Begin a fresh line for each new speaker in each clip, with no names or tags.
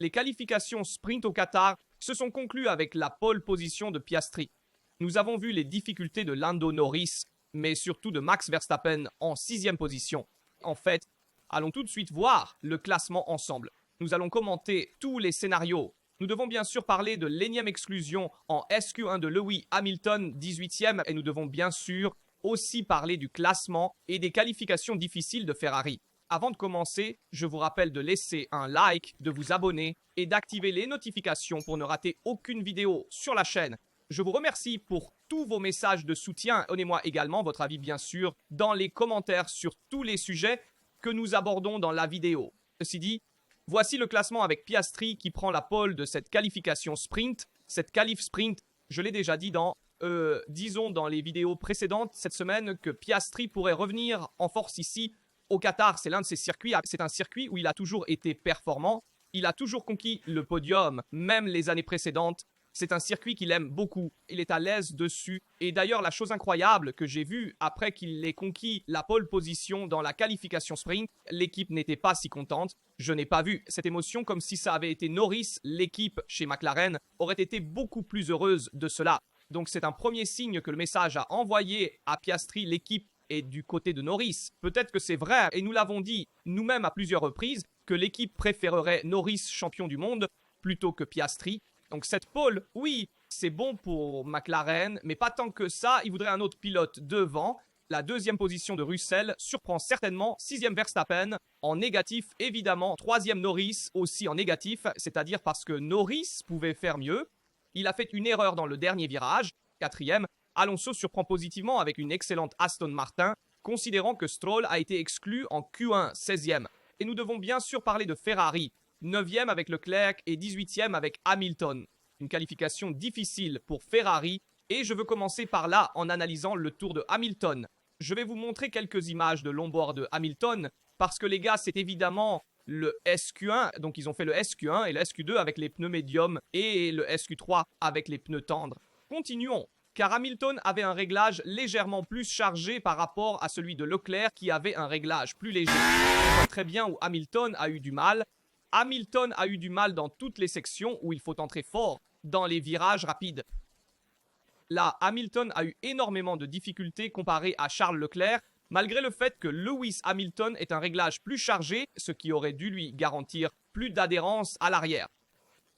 Les qualifications sprint au Qatar se sont conclues avec la pole position de Piastri. Nous avons vu les difficultés de Lando Norris, mais surtout de Max Verstappen en 6e position. En fait, allons tout de suite voir le classement ensemble. Nous allons commenter tous les scénarios. Nous devons bien sûr parler de l'énième exclusion en SQ1 de Lewis Hamilton, 18e, et nous devons bien sûr aussi parler du classement et des qualifications difficiles de Ferrari. Avant de commencer, je vous rappelle de laisser un like, de vous abonner et d'activer les notifications pour ne rater aucune vidéo sur la chaîne. Je vous remercie pour tous vos messages de soutien. Donnez-moi également votre avis, bien sûr, dans les commentaires sur tous les sujets que nous abordons dans la vidéo. Ceci dit, voici le classement avec Piastri qui prend la pole de cette qualification sprint. Cette qualif sprint, je l'ai déjà dit dans les vidéos précédentes cette semaine que Piastri pourrait revenir en force ici au Qatar. C'est l'un de ses circuits. C'est un circuit où il a toujours été performant. Il a toujours conquis le podium, même les années précédentes. C'est un circuit qu'il aime beaucoup. Il est à l'aise dessus. Et d'ailleurs, la chose incroyable que j'ai vue après qu'il ait conquis la pole position dans la qualification sprint, l'équipe n'était pas si contente. Je n'ai pas vu cette émotion comme si ça avait été Norris. L'équipe chez McLaren aurait été beaucoup plus heureuse de cela. Donc c'est un premier signe que le message a envoyé à Piastri, l'équipe est du côté de Norris. Peut-être que c'est vrai, et nous l'avons dit nous-mêmes à plusieurs reprises, que l'équipe préférerait Norris champion du monde plutôt que Piastri. Donc cette pole, oui, c'est bon pour McLaren, mais pas tant que ça. Il voudrait un autre pilote devant. La 2e position de Russell surprend certainement. 6e Verstappen en négatif, évidemment. 3e Norris aussi en négatif, c'est-à-dire parce que Norris pouvait faire mieux. Il a fait une erreur dans le dernier virage. 4e, Alonso surprend positivement avec une excellente Aston Martin, considérant que Stroll a été exclu en Q1, 16e. Et nous devons bien sûr parler de Ferrari. 9e avec Leclerc et 18e avec Hamilton. Une qualification difficile pour Ferrari et je veux commencer par là en analysant le tour de Hamilton. Je vais vous montrer quelques images de l'onboard de Hamilton parce que les gars, c'est évidemment le SQ1, donc ils ont fait le SQ1 et le SQ2 avec les pneus médiums et le SQ3 avec les pneus tendres. Continuons, car Hamilton avait un réglage légèrement plus chargé par rapport à celui de Leclerc qui avait un réglage plus léger. On voit très bien où Hamilton a eu du mal. Hamilton a eu du mal dans toutes les sections où il faut entrer fort dans les virages rapides. Là, Hamilton a eu énormément de difficultés comparé à Charles Leclerc, malgré le fait que Lewis Hamilton est un réglage plus chargé, ce qui aurait dû lui garantir plus d'adhérence à l'arrière.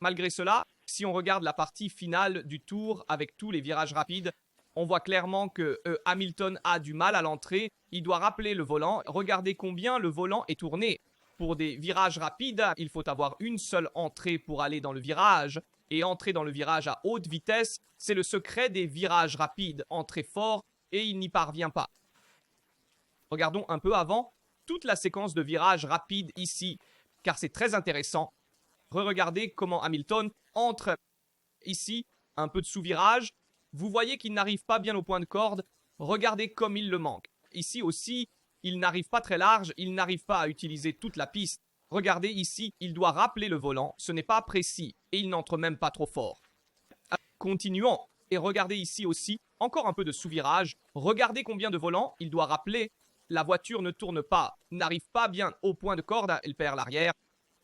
Malgré cela, si on regarde la partie finale du tour avec tous les virages rapides, on voit clairement que Hamilton a du mal à l'entrée. Il doit rappeler le volant. Regardez combien le volant est tourné. Pour des virages rapides, il faut avoir une seule entrée pour aller dans le virage. Et entrer dans le virage à haute vitesse, c'est le secret des virages rapides. Entrer fort et il n'y parvient pas. Regardons un peu avant toute la séquence de virages rapides ici, car c'est très intéressant. Regardez comment Hamilton entre ici, un peu de sous-virage. Vous voyez qu'il n'arrive pas bien au point de corde. Regardez comme il le manque. Ici aussi, il n'arrive pas très large, il n'arrive pas à utiliser toute la piste. Regardez ici, il doit rappeler le volant, ce n'est pas précis et il n'entre même pas trop fort. Continuons et regardez ici aussi, encore un peu de sous-virage. Regardez combien de volants il doit rappeler. La voiture ne tourne pas, n'arrive pas bien au point de corde, elle perd l'arrière.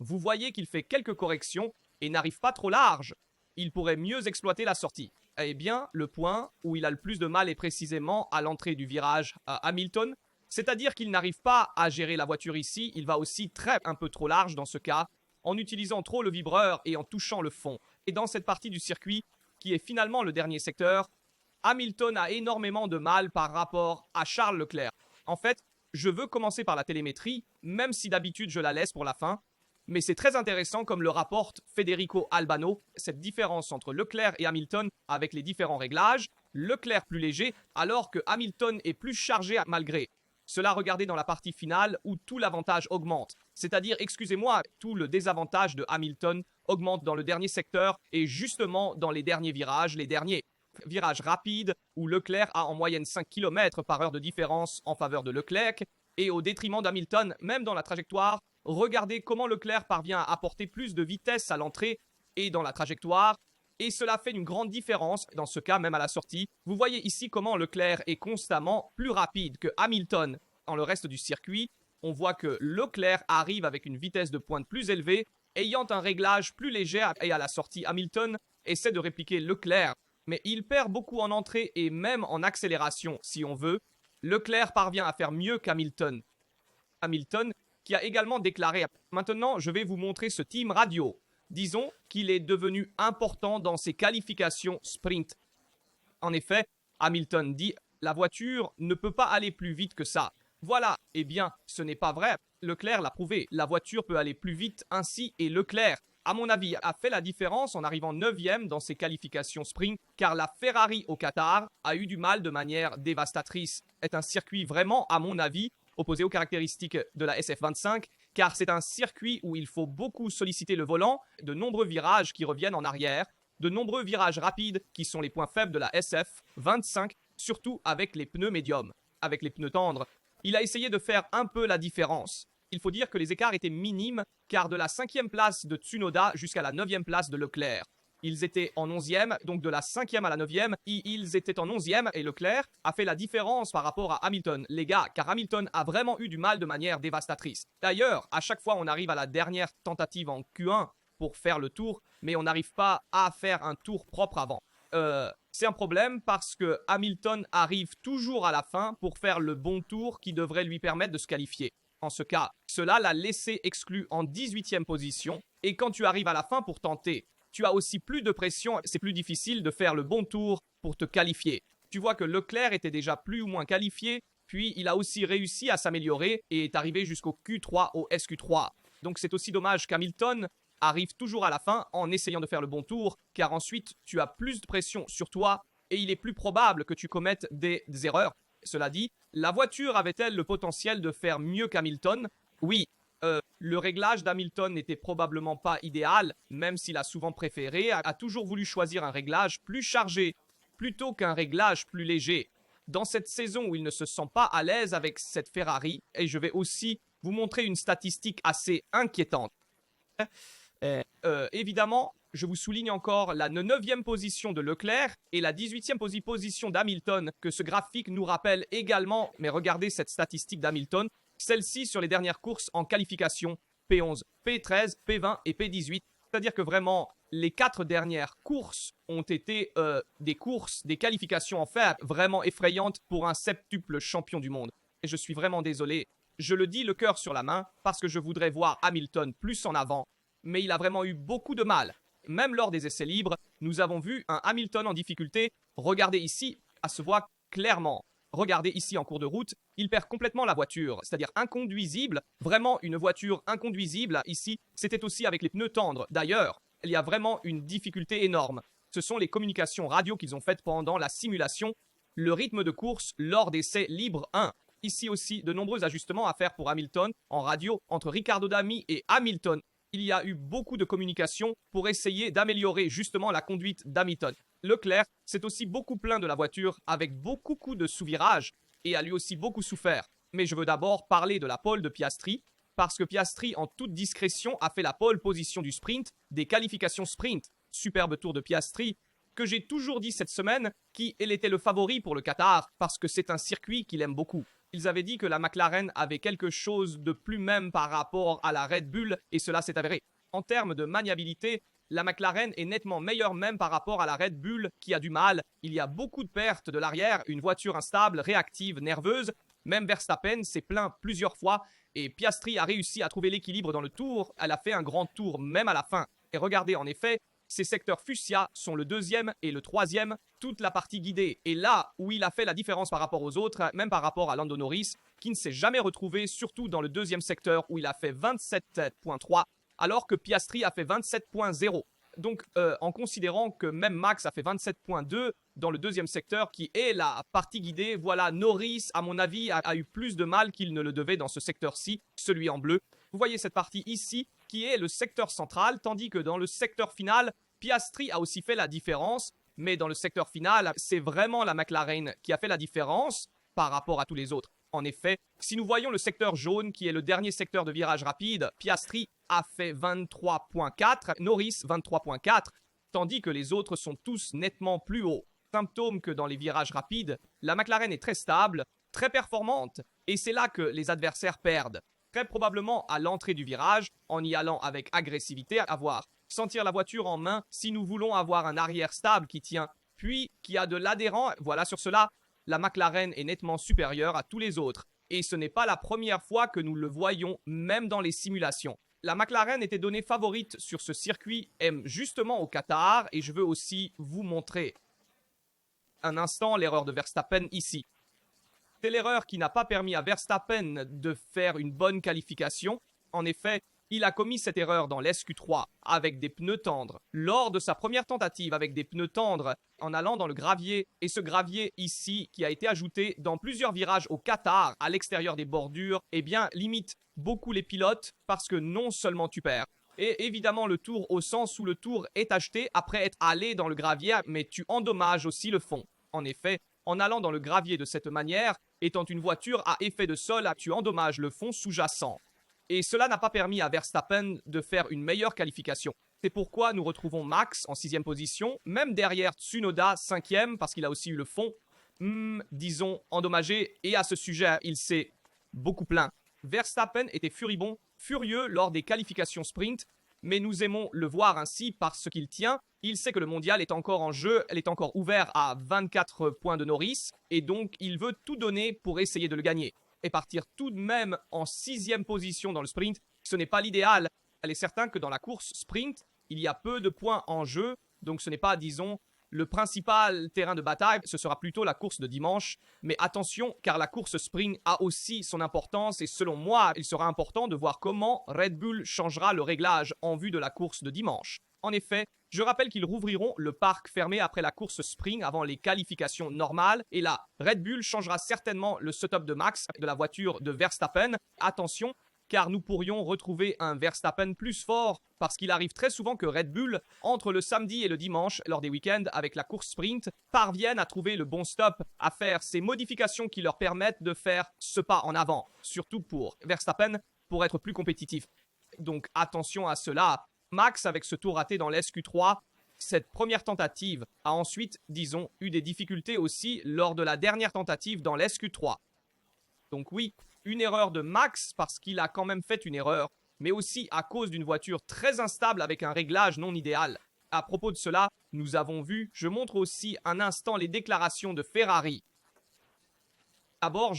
Vous voyez qu'il fait quelques corrections et n'arrive pas trop large. Il pourrait mieux exploiter la sortie. Eh bien, le point où il a le plus de mal est précisément à l'entrée du virage à Hamilton. C'est-à-dire qu'il n'arrive pas à gérer la voiture ici, il va aussi un peu trop large dans ce cas, en utilisant trop le vibreur et en touchant le fond. Et dans cette partie du circuit, qui est finalement le dernier secteur, Hamilton a énormément de mal par rapport à Charles Leclerc. En fait, je veux commencer par la télémétrie, même si d'habitude je la laisse pour la fin, mais c'est très intéressant comme le rapporte Federico Albano, cette différence entre Leclerc et Hamilton avec les différents réglages, Leclerc plus léger, alors que Hamilton est plus chargé malgré. Cela, regardez dans la partie finale où tout l'avantage augmente. C'est-à-dire, excusez-moi, tout le désavantage de Hamilton augmente dans le dernier secteur et justement dans les derniers virages, les derniers virages rapides où Leclerc a en moyenne 5 km par heure de différence en faveur de Leclerc et au détriment d'Hamilton, même dans la trajectoire. Regardez comment Leclerc parvient à apporter plus de vitesse à l'entrée et dans la trajectoire. Et cela fait une grande différence, dans ce cas même à la sortie. Vous voyez ici comment Leclerc est constamment plus rapide que Hamilton dans le reste du circuit. On voit que Leclerc arrive avec une vitesse de pointe plus élevée ayant un réglage plus léger et à la sortie Hamilton essaie de répliquer Leclerc, mais il perd beaucoup en entrée et même en accélération si on veut. Leclerc parvient à faire mieux qu'Hamilton. Hamilton qui a également déclaré « Maintenant, je vais vous montrer ce team radio. Disons qu'il est devenu important dans ses qualifications sprint. » En effet, Hamilton dit « La voiture ne peut pas aller plus vite que ça. » Voilà, eh bien, ce n'est pas vrai. Leclerc l'a prouvé. La voiture peut aller plus vite ainsi et Leclerc, à mon avis, a fait la différence en arrivant 9e dans ses qualifications sprint car la Ferrari au Qatar a eu du mal de manière dévastatrice. C'est un circuit vraiment, à mon avis, opposé aux caractéristiques de la SF25 car c'est un circuit où il faut beaucoup solliciter le volant, de nombreux virages qui reviennent en arrière, de nombreux virages rapides qui sont les points faibles de la SF25, surtout avec les pneus médiums, avec les pneus tendres. Il a essayé de faire un peu la différence. Il faut dire que les écarts étaient minimes, car de la 5e place de Tsunoda jusqu'à la 9e place de Leclerc. Ils étaient en 11e, donc de la 5e à la 9e, ils étaient en 11e, et Leclerc a fait la différence par rapport à Hamilton. Les gars, car Hamilton a vraiment eu du mal de manière dévastatrice. D'ailleurs, à chaque fois on arrive à la dernière tentative en Q1 pour faire le tour, mais on n'arrive pas à faire un tour propre avant. C'est un problème parce que Hamilton arrive toujours à la fin pour faire le bon tour qui devrait lui permettre de se qualifier. En ce cas, cela l'a laissé exclu en 18e position. Et quand tu arrives à la fin pour tenter, tu as aussi plus de pression. C'est plus difficile de faire le bon tour pour te qualifier. Tu vois que Leclerc était déjà plus ou moins qualifié, puis il a aussi réussi à s'améliorer et est arrivé jusqu'au Q3, au SQ3. Donc c'est aussi dommage qu'Hamilton arrive toujours à la fin en essayant de faire le bon tour, car ensuite tu as plus de pression sur toi et il est plus probable que tu commettes des erreurs. Cela dit, la voiture avait-elle le potentiel de faire mieux qu'Hamilton? Oui, le réglage d'Hamilton n'était probablement pas idéal, même s'il a souvent préféré, a toujours voulu choisir un réglage plus chargé plutôt qu'un réglage plus léger. Dans cette saison où il ne se sent pas à l'aise avec cette Ferrari, et je vais aussi vous montrer une statistique assez inquiétante. Évidemment, je vous souligne encore la 9e position de Leclerc et la 18e position d'Hamilton que ce graphique nous rappelle également. Mais regardez cette statistique d'Hamilton, celle-ci sur les dernières courses en qualification P11, P13, P20 et P18. C'est-à-dire que vraiment, les 4 dernières courses ont été des qualifications en fait vraiment effrayantes pour un septuple champion du monde. Et je suis vraiment désolé, je le dis le cœur sur la main parce que je voudrais voir Hamilton plus en avant. Mais il a vraiment eu beaucoup de mal. Même lors des essais libres, nous avons vu un Hamilton en difficulté. Regardez ici, ça se voit clairement. Regardez ici en cours de route, il perd complètement la voiture, c'est-à-dire inconduisible. Vraiment une voiture inconduisible ici. C'était aussi avec les pneus tendres. D'ailleurs, il y a vraiment une difficulté énorme. Ce sont les communications radio qu'ils ont faites pendant la simulation. Le rythme de course lors d'essais libres 1. Ici aussi, de nombreux ajustements à faire pour Hamilton en radio entre Riccardo Dami et Hamilton. Il y a eu beaucoup de communication pour essayer d'améliorer justement la conduite d'Hamilton. Leclerc s'est aussi beaucoup plaint de la voiture avec beaucoup de sous-virages et a lui aussi beaucoup souffert. Mais je veux d'abord parler de la pole de Piastri parce que Piastri, en toute discrétion, a fait la pole position du sprint, des qualifications sprint. Superbe tour de Piastri que j'ai toujours dit cette semaine qu'il était le favori pour le Qatar parce que c'est un circuit qu'il aime beaucoup. Ils avaient dit que la McLaren avait quelque chose de plus même par rapport à la Red Bull et cela s'est avéré. En termes de maniabilité, la McLaren est nettement meilleure même par rapport à la Red Bull qui a du mal. Il y a beaucoup de pertes de l'arrière, une voiture instable, réactive, nerveuse. Même Verstappen s'est plaint plusieurs fois et Piastri a réussi à trouver l'équilibre dans le tour. Elle a fait un grand tour même à la fin. Et regardez en effet, ces secteurs fuchsia sont le 2e et le 3e, toute la partie guidée. Et là où il a fait la différence par rapport aux autres, même par rapport à Lando Norris, qui ne s'est jamais retrouvé, surtout dans le 2e secteur où il a fait 27.3, alors que Piastri a fait 27.0. Donc en considérant que même Max a fait 27.2 dans le 2e secteur, qui est la partie guidée, voilà, Norris, à mon avis, a eu plus de mal qu'il ne le devait dans ce secteur-ci, celui en bleu. Vous voyez cette partie ici, qui est le secteur central, tandis que dans le secteur final, Piastri a aussi fait la différence, mais dans le secteur final, c'est vraiment la McLaren qui a fait la différence par rapport à tous les autres. En effet, si nous voyons le secteur jaune, qui est le dernier secteur de virage rapide, Piastri a fait 23.4, Norris 23.4, tandis que les autres sont tous nettement plus hauts. Symptôme que dans les virages rapides, la McLaren est très stable, très performante, et c'est là que les adversaires perdent. Très probablement à l'entrée du virage, en y allant avec agressivité, à voir. Sentir la voiture en main si nous voulons avoir un arrière stable qui tient, puis qui a de l'adhérent. Voilà, sur cela, la McLaren est nettement supérieure à tous les autres. Et ce n'est pas la première fois que nous le voyons, même dans les simulations. La McLaren était donnée favorite sur ce circuit, justement au Qatar, et je veux aussi vous montrer un instant l'erreur de Verstappen ici. C'est l'erreur qui n'a pas permis à Verstappen de faire une bonne qualification. En effet, il a commis cette erreur dans l'SQ3 avec des pneus tendres. Lors de sa première tentative avec des pneus tendres en allant dans le gravier, et ce gravier ici qui a été ajouté dans plusieurs virages au Qatar à l'extérieur des bordures, eh bien limite beaucoup les pilotes parce que non seulement tu perds, et évidemment le tour au sens où le tour est acheté après être allé dans le gravier, mais tu endommages aussi le fond. En effet, en allant dans le gravier de cette manière, étant une voiture à effet de sol, tu endommages le fond sous-jacent. Et cela n'a pas permis à Verstappen de faire une meilleure qualification. C'est pourquoi nous retrouvons Max en 6e position, même derrière Tsunoda 5e, parce qu'il a aussi eu le fond, disons, endommagé. Et à ce sujet, il s'est beaucoup plaint. Verstappen était furieux lors des qualifications sprint, mais nous aimons le voir ainsi parce qu'il tient. Il sait que le mondial est encore en jeu, elle est encore ouverte à 24 points de Norris, et donc il veut tout donner pour essayer de le gagner. Et partir tout de même en 6e position dans le sprint, ce n'est pas l'idéal. Elle est certaine que dans la course sprint, il y a peu de points en jeu, donc ce n'est pas, disons, le principal terrain de bataille, ce sera plutôt la course de dimanche. Mais attention, car la course sprint a aussi son importance, et selon moi, il sera important de voir comment Red Bull changera le réglage en vue de la course de dimanche. En effet, je rappelle qu'ils rouvriront le parc fermé après la course sprint avant les qualifications normales. Et là, Red Bull changera certainement le setup de Max de la voiture de Verstappen. Attention, car nous pourrions retrouver un Verstappen plus fort parce qu'il arrive très souvent que Red Bull, entre le samedi et le dimanche, lors des week-ends avec la course sprint, parviennent à trouver le bon stop, à faire ces modifications qui leur permettent de faire ce pas en avant, surtout pour Verstappen, pour être plus compétitif. Donc attention à cela. Max, avec ce tour raté dans l'SQ3, cette première tentative a ensuite, disons, eu des difficultés aussi lors de la dernière tentative dans l'SQ3. Donc oui, une erreur de Max parce qu'il a quand même fait une erreur, mais aussi à cause d'une voiture très instable avec un réglage non idéal. À propos de cela, nous avons vu, je montre aussi un instant les déclarations de Ferrari. D'abord,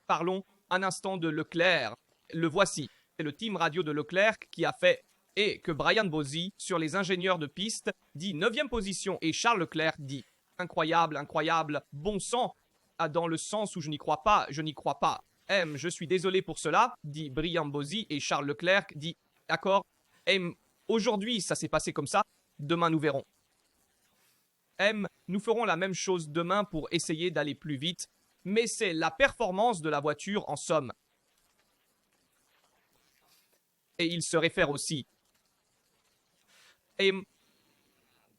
parlons un instant de Leclerc. Le voici, c'est le team radio de Leclerc qui a fait et que Brian Bozzi, sur les ingénieurs de piste, dit 9e position et Charles Leclerc dit incroyable, incroyable, bon sang, dans le sens où je n'y crois pas, je n'y crois pas. Je suis désolé pour cela, dit Brian Bozzi, et Charles Leclerc dit d'accord, aujourd'hui ça s'est passé comme ça, demain nous verrons. Nous ferons la même chose demain pour essayer d'aller plus vite, mais c'est la performance de la voiture en somme. Et il se réfère aussi. Et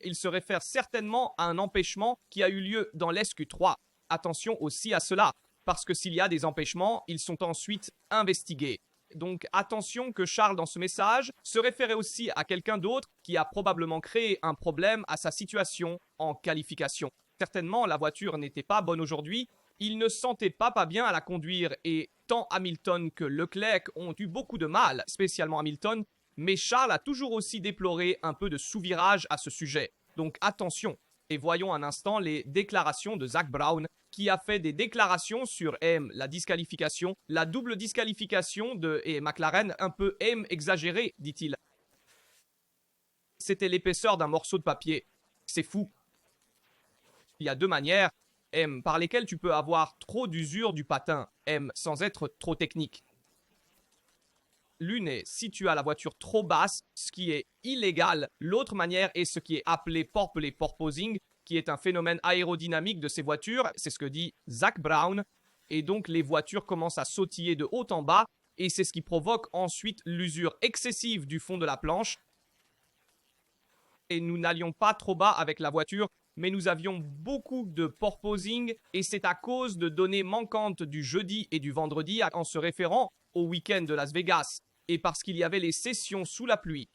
il se réfère certainement à un empêchement qui a eu lieu dans l'SQ3. Attention aussi à cela, parce que s'il y a des empêchements, ils sont ensuite investigués. Donc attention que Charles, dans ce message, se référait aussi à quelqu'un d'autre qui a probablement créé un problème à sa situation en qualification. Certainement, la voiture n'était pas bonne aujourd'hui. Il ne sentait pas bien à la conduire et tant Hamilton que Leclerc ont eu beaucoup de mal, spécialement Hamilton, mais Charles a toujours aussi déploré un peu de sous-virage à ce sujet. Donc attention, et voyons un instant les déclarations de Zak Brown, qui a fait des déclarations sur la disqualification, la double disqualification de McLaren, un peu exagérée, dit-il. C'était l'épaisseur d'un morceau de papier. C'est fou. Il y a deux manières par lesquelles tu peux avoir trop d'usure du patin, sans être trop technique. L'une est si tu as la voiture trop basse, ce qui est illégal. L'autre manière est ce qui est appelé porpoising, qui est un phénomène aérodynamique de ces voitures. C'est ce que dit Zak Brown. Et donc les voitures commencent à sautiller de haut en bas. Et c'est ce qui provoque ensuite l'usure excessive du fond de la planche. Et nous n'allions pas trop bas avec la voiture, mais nous avions beaucoup de porpoising. Et c'est à cause de données manquantes du jeudi et du vendredi en se référant au week-end de Las Vegas. Et parce qu'il y avait les sessions sous la pluie.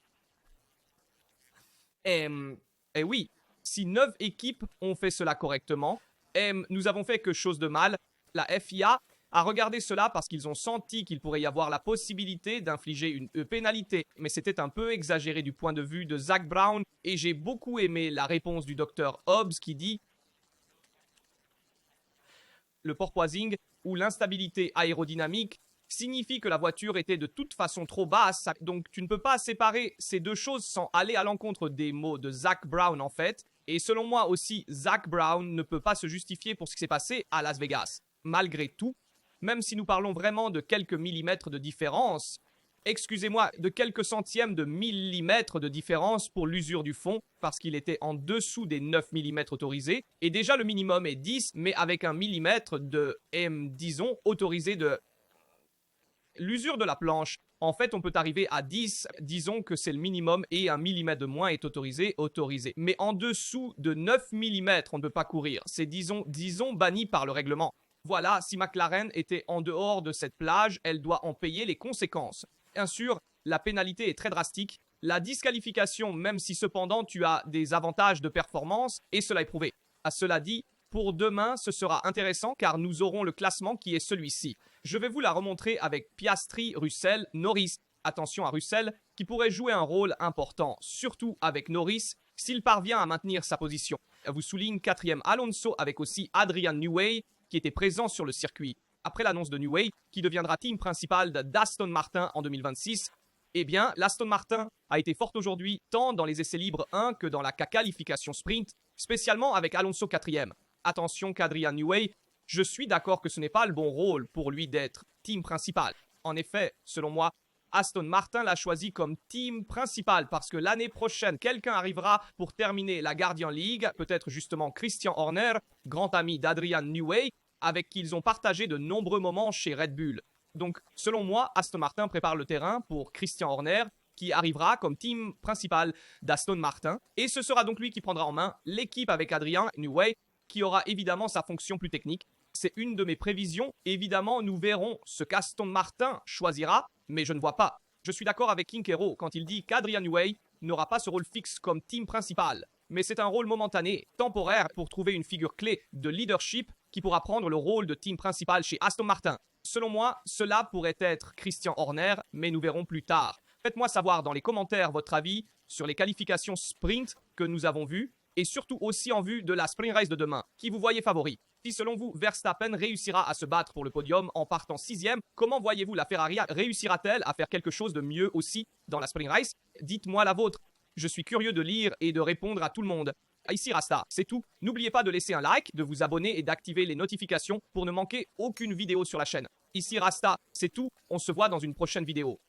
Et oui, si 9 équipes ont fait cela correctement, nous avons fait quelque chose de mal. La FIA a regardé cela parce qu'ils ont senti qu'il pourrait y avoir la possibilité d'infliger une pénalité. Mais c'était un peu exagéré du point de vue de Zak Brown et j'ai beaucoup aimé la réponse du docteur Hobbs qui dit le porpoising ou l'instabilité aérodynamique signifie que la voiture était de toute façon trop basse, donc tu ne peux pas séparer ces deux choses sans aller à l'encontre des mots de Zak Brown en fait. Et selon moi aussi, Zak Brown ne peut pas se justifier pour ce qui s'est passé à Las Vegas. Malgré tout, même si nous parlons vraiment de quelques millimètres de différence, excusez-moi, de quelques centièmes de millimètres de différence pour l'usure du fond, parce qu'il était en dessous des 9 mm autorisés, et déjà le minimum est 10, mais avec un millimètre de disons, autorisé de l'usure de la planche. En fait, on peut arriver à 10, disons que c'est le minimum, et un millimètre de moins est autorisé. Mais en dessous de 9 mm, on ne peut pas courir. C'est, disons, banni par le règlement. Voilà, si McLaren était en dehors de cette plage, elle doit en payer les conséquences. Bien sûr, la pénalité est très drastique. La disqualification, même si cependant tu as des avantages de performance, et cela est prouvé. À cela dit, pour demain, ce sera intéressant car nous aurons le classement qui est celui-ci. Je vais vous la remontrer avec Piastri, Russell, Norris. Attention à Russell, qui pourrait jouer un rôle important, surtout avec Norris, s'il parvient à maintenir sa position. Je vous souligne 4e Alonso avec aussi Adrian Newey, qui était présent sur le circuit. Après l'annonce de Newey, qui deviendra team principal d'Aston Martin en 2026, eh bien, l'Aston Martin a été forte aujourd'hui, tant dans les essais libres 1 que dans la qualification sprint, spécialement avec Alonso 4e. Attention qu'Adrian Newey, je suis d'accord que ce n'est pas le bon rôle pour lui d'être team principal. En effet, selon moi, Aston Martin l'a choisi comme team principal parce que l'année prochaine, quelqu'un arrivera pour terminer la Guardian League, peut-être justement Christian Horner, grand ami d'Adrian Newey, avec qui ils ont partagé de nombreux moments chez Red Bull. Donc, selon moi, Aston Martin prépare le terrain pour Christian Horner, qui arrivera comme team principal d'Aston Martin. Et ce sera donc lui qui prendra en main l'équipe avec Adrian Newey, qui aura évidemment sa fonction plus technique. C'est une de mes prévisions. Évidemment, nous verrons ce qu'Aston Martin choisira, mais je ne vois pas. Je suis d'accord avec Kinkero quand il dit qu'Adrian Newey n'aura pas ce rôle fixe comme team principal. Mais c'est un rôle momentané, temporaire, pour trouver une figure clé de leadership qui pourra prendre le rôle de team principal chez Aston Martin. Selon moi, cela pourrait être Christian Horner, mais nous verrons plus tard. Faites-moi savoir dans les commentaires votre avis sur les qualifications sprint que nous avons vues, et surtout aussi en vue de la sprint race de demain. Qui vous voyez favori? Si selon vous, Verstappen réussira à se battre pour le podium en partant 6e, comment voyez-vous la Ferrari réussira-t-elle à faire quelque chose de mieux aussi dans la sprint race? Dites-moi la vôtre. Je suis curieux de lire et de répondre à tout le monde. Ici Rasta, c'est tout. N'oubliez pas de laisser un like, de vous abonner et d'activer les notifications pour ne manquer aucune vidéo sur la chaîne. Ici Rasta, c'est tout. On se voit dans une prochaine vidéo.